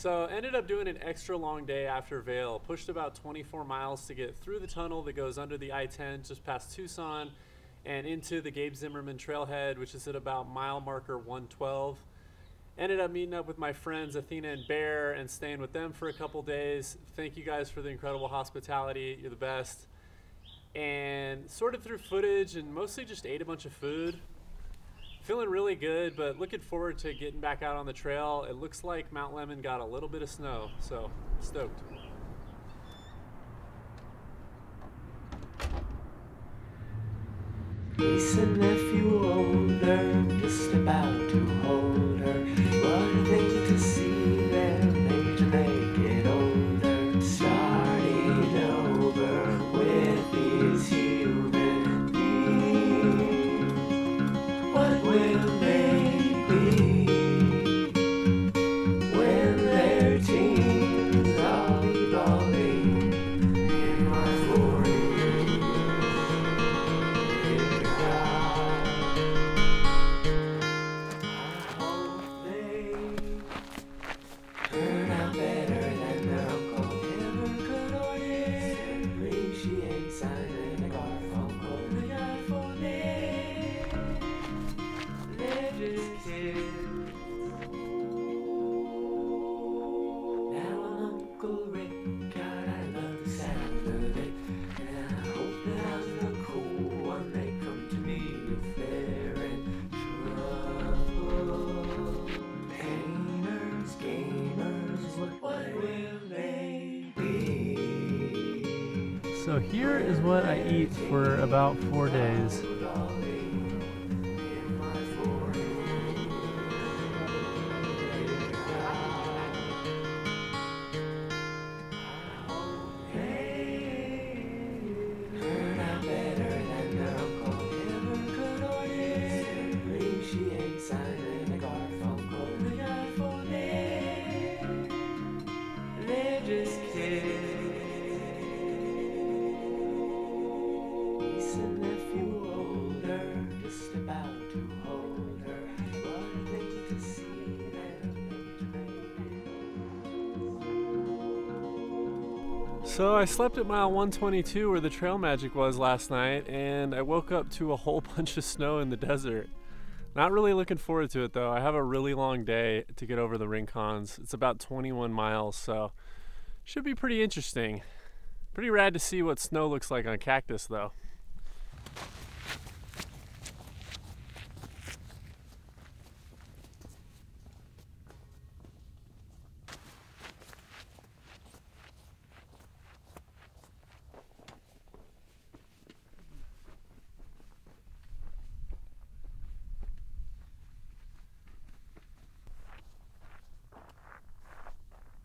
So ended up doing an extra long day after Vail. Pushed about 24 miles to get through the tunnel that goes under the I-10 just past Tucson and into the Gabe Zimmerman trailhead, which is at about mile marker 112. Ended up meeting up with my friends Athena and Bear and staying with them for a couple days. Thank you guys for the incredible hospitality. You're the best. And sorted through footage and mostly just ate a bunch of food. Feeling really good, but looking forward to getting back out on the trail. It looks like Mount Lemmon got a little bit of snow, so stoked. Niece and nephew older, just about to hold her. What a thing to see them age and they get older. Starting over with these human beings. What will they be when their teens are evolving? In my 40s, I hope they turn out better than their uncle ever could or did. Appreciate Simon and Garfunkel, they got for me. They're just kids. Now I'm Uncle Rick, God, I love the sound of it. And I hope that I'm the cool one they come to me if they're in trouble. Painters, gamers, what will they be? So here is what I eat for about 4 days. In my 40s, turn out better than their uncle ever could or did. Appreciate Simon and Garfunkel, they got for me. They're just kids. Niece and nephew older, just about to hold her. What a thing to see them. So I slept at mile 122 where the trail magic was last night, and I woke up to a whole bunch of snow in the desert. Not really looking forward to it though. I have a really long day to get over the Rincons. It's about 21 miles, so should be pretty interesting. Pretty rad to see what snow looks like on cactus though.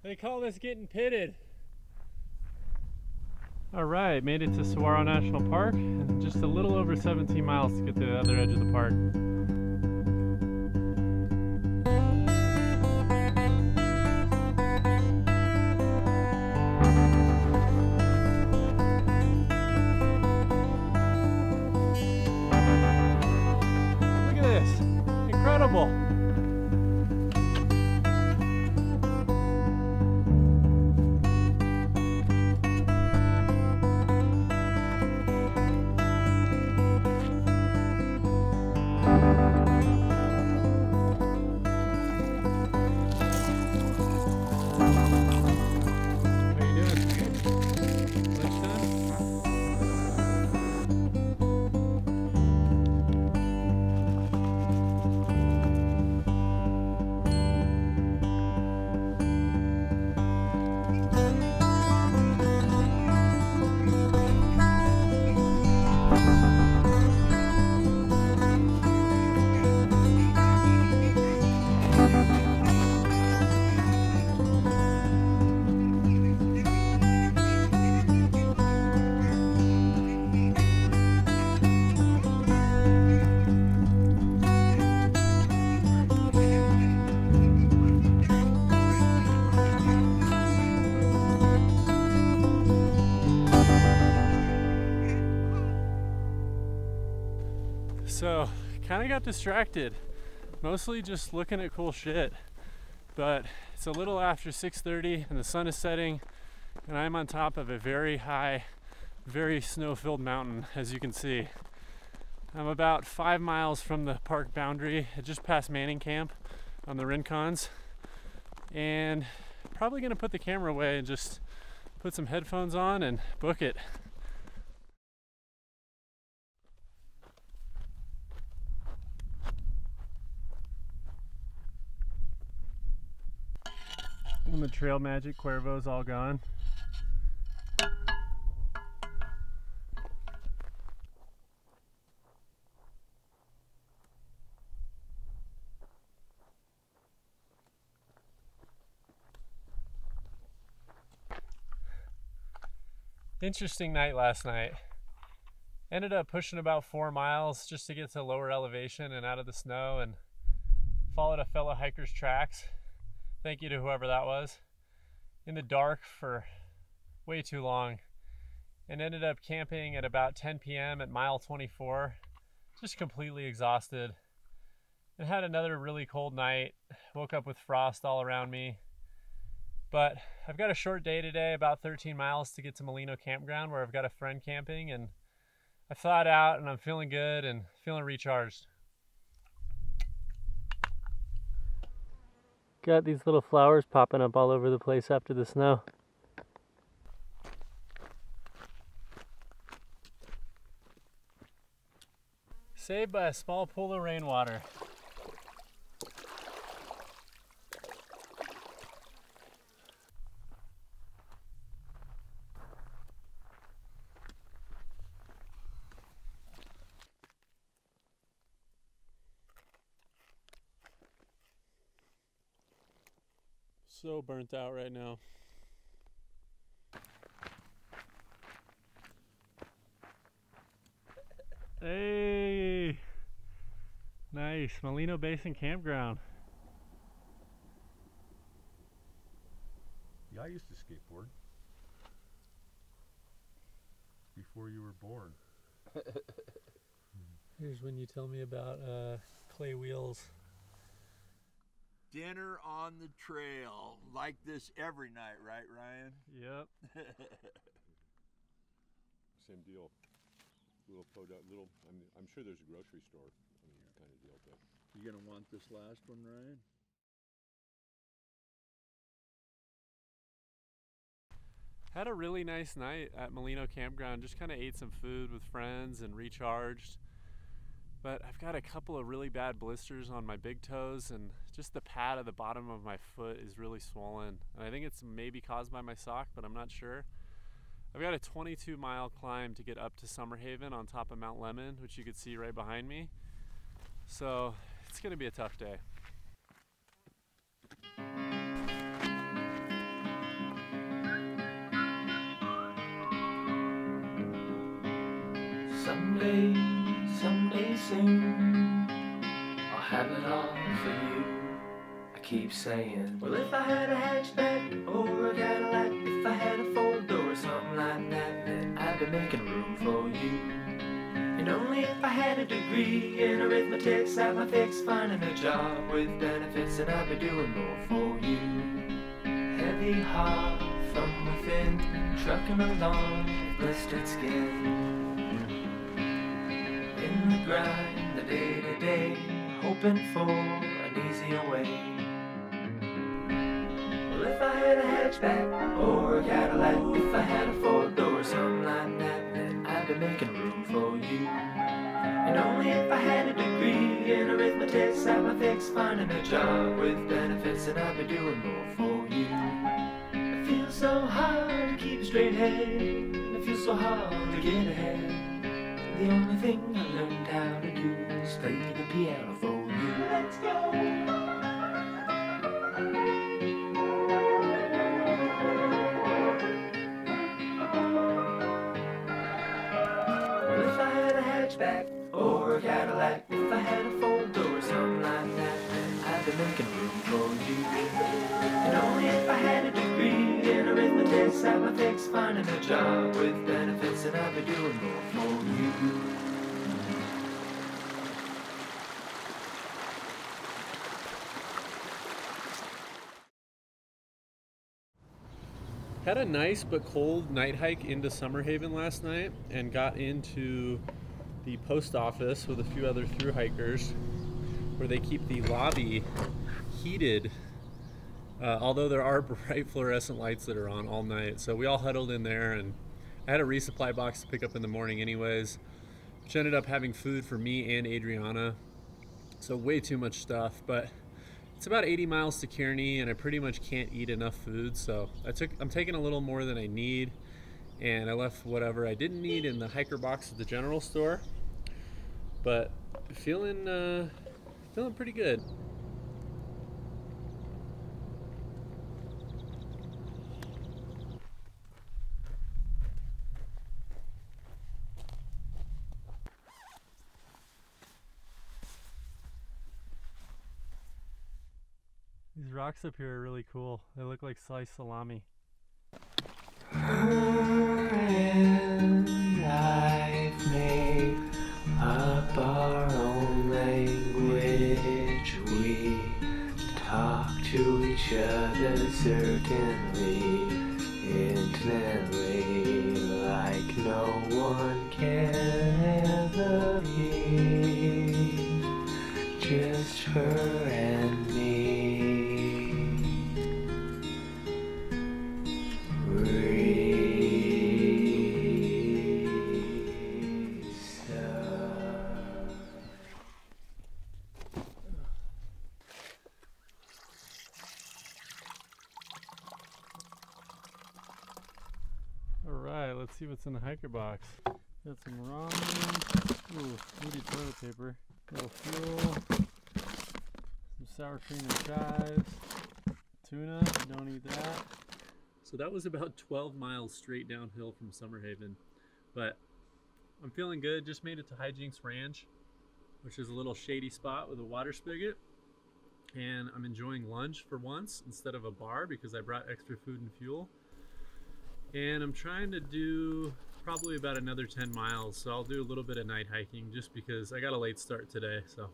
They call this getting pitted. All right, made it to Saguaro National Park, and just a little over 17 miles to get to the other edge of the park. Look at this, incredible. So kind of got distracted, mostly just looking at cool shit. but it's a little after 6:30 and the sun is setting, and I'm on top of a very high, very snow-filled mountain, as you can see. I'm about 5 miles from the park boundary, just past Manning Camp on the Rincons, and probably gonna put the camera away and just put some headphones on and book it. And the Trail Magic Cuervo's all gone. Interesting night last night. Ended up pushing about 4 miles just to get to lower elevation and out of the snow, and followed a fellow hiker's tracks. Thank you to whoever that was. In the dark for way too long, and ended up camping at about 10 p.m. at mile 24, just completely exhausted, and had another really cold night. Woke up with frost all around me. But I've got a short day today, about 13 miles to get to Molino Campground, where I've got a friend camping, and I thawed out and I'm feeling good and feeling recharged. Got these little flowers popping up all over the place after the snow. Saved by a small pool of rainwater. So burnt out right now. Hey! Nice, Molino Basin Campground. Yeah, I used to skateboard before you were born. Here's when you tell me about clay wheels. Dinner on the trail, like this every night, right, Ryan? Yep. Same deal. Little podunk, little. I'm sure there's a grocery store. Kind of deal, but You gonna want this last one, Ryan? Had a really nice night at Molino Campground. Just kind of ate some food with friends and recharged. But I've got a couple of really bad blisters on my big toes, and just the pad at the bottom of my foot is really swollen. And I think it's maybe caused by my sock, but I'm not sure. I've got a 22-mile climb to get up to Summerhaven on top of Mount Lemmon, which you can see right behind me. So it's gonna be a tough day. Someday soon, I'll have it all for you. I keep saying, well, if I had a hatchback or a Cadillac, if I had a 4-door, something like that, then I'd be making room for you. And only if I had a degree in arithmetic, sat my fix, finding a job with benefits, and I'd be doing more for you. Heavy heart from within, trucking along with blistered skin. In the grind, the day-to-day, hoping for an easier way. Well, if I had a hatchback or a Cadillac, if I had a 4-door, something like that, then I'd be making room for you. And only if I had a degree in arithmetic, sat my fix, finding a job with benefits, and I'd be doing more for you. It feels so hard to keep a straight head, it feels so hard to get ahead. The only thing I learned how to do is play the piano for you. Let's go! Well, if I had a hatchback or a Cadillac, if I had a 4-door, something like that, then I'd be making room for you. And only if I had a degree in arithmetic, sat my fix, finding a job with benefits, and I'd be doing more for you. Had a nice but cold night hike into Summerhaven last night and got into the post office with a few other thru hikers where they keep the lobby heated, although there are bright fluorescent lights that are on all night. So we all huddled in there, and I had a resupply box to pick up in the morning anyways, which ended up having food for me and Adriana. So way too much stuff, but it's about 80 miles to Kearney and I pretty much can't eat enough food. So I'm taking a little more than I need, and I left whatever I didn't need in the hiker box at the general store, but feeling pretty good. These rocks up here are really cool. They look like sliced salami. Her and I've made up our own language. We talk to each other certainly, intimately, like no one can ever be. Just her and me. Alright, let's see what's in the hiker box. Got some ramen, ooh, needed toilet paper, a little fuel, some sour cream and chives, tuna, don't eat that. So that was about 12 miles straight downhill from Summerhaven, but I'm feeling good. Just made it to Hijinks Ranch, which is a little shady spot with a water spigot, and I'm enjoying lunch for once instead of a bar because I brought extra food and fuel. And I'm trying to do probably about another 10 miles, so I'll do a little bit of night hiking just because I got a late start today. So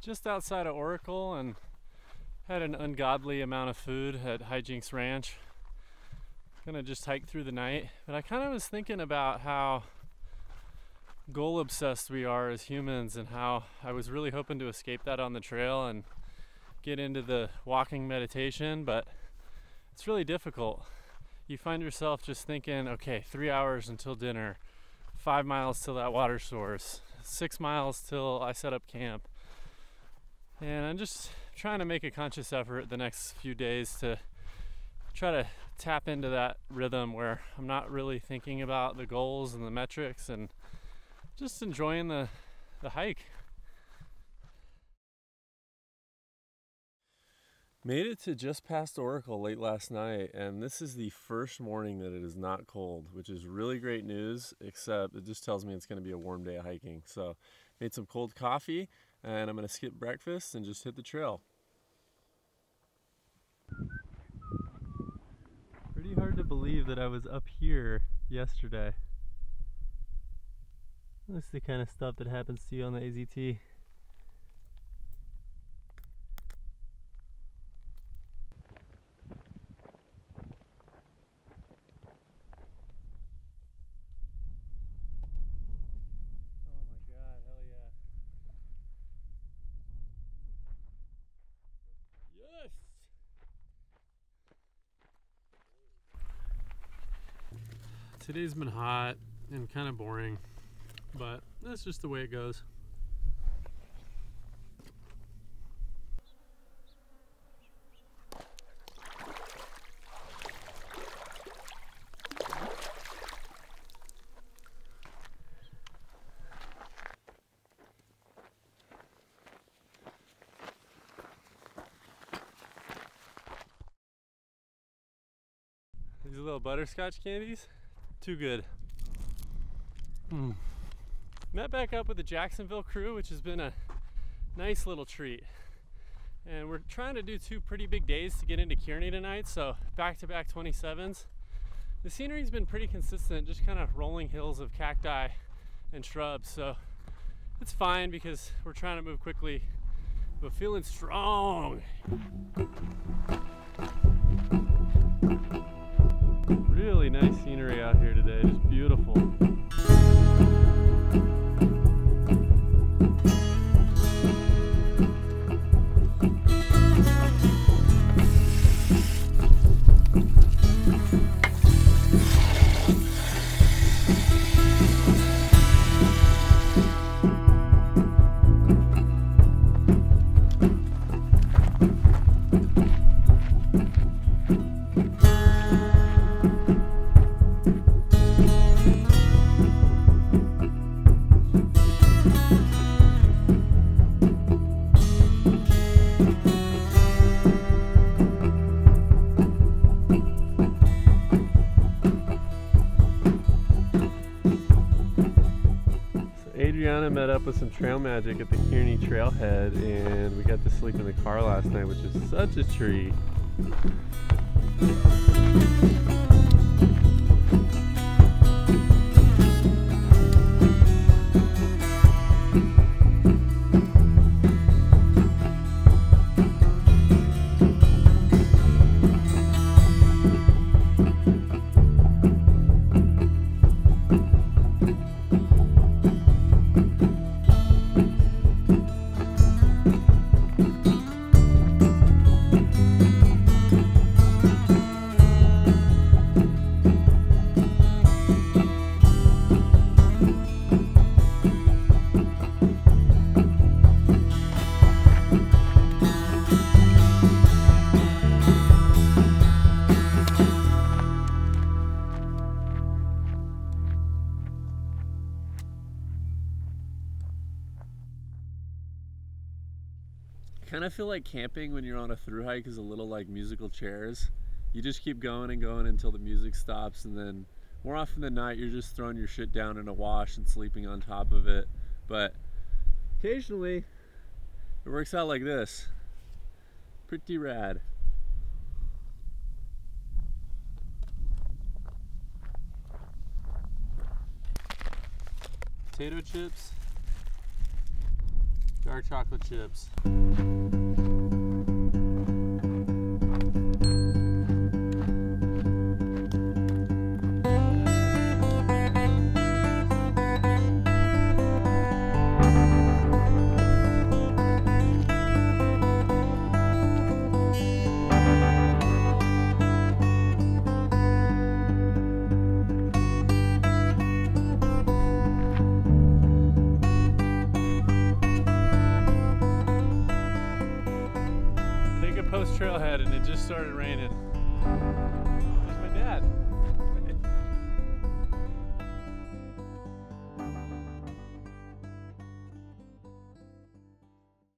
just outside of Oracle, and had an ungodly amount of food at Hijinks Ranch. Gonna just hike through the night, but I kind of was thinking about how goal obsessed we are as humans, and how I was really hoping to escape that on the trail and get into the walking meditation, but it's really difficult. You find yourself just thinking, okay, 3 hours until dinner, 5 miles till that water source, 6 miles till I set up camp. And I'm just trying to make a conscious effort the next few days to try to tap into that rhythm where I'm not really thinking about the goals and the metrics and just enjoying the hike. Made it to just past Oracle late last night, and this is the first morning that it is not cold, which is really great news, except it just tells me it's going to be a warm day of hiking. So made some cold coffee, and I'm going to skip breakfast and just hit the trail. Pretty hard to believe that I was up here yesterday. That's the kind of stuff that happens to you on the AZT. Today's been hot and kind of boring, but that's just the way it goes. These little butterscotch candies, too good. Met back up with the Jacksonville crew, which has been a nice little treat. And we're trying to do 2 pretty big days to get into Kearney tonight, so back-to-back 27s. The scenery's been pretty consistent, just kind of rolling hills of cacti and shrubs, so it's fine because we're trying to move quickly but feeling strong. Really nice scenery out here today, just beautiful. Adriana met up with some trail magic at the Kearney trailhead, and we got to sleep in the car last night, which is such a treat. I kind of feel like camping when you're on a thru hike is a little like musical chairs. You just keep going and going until the music stops, and then more often than not you're just throwing your shit down in a wash and sleeping on top of it. But occasionally it works out like this. Pretty rad. Potato chips, dark chocolate chips. Trailhead, and it just started raining. There's my dad.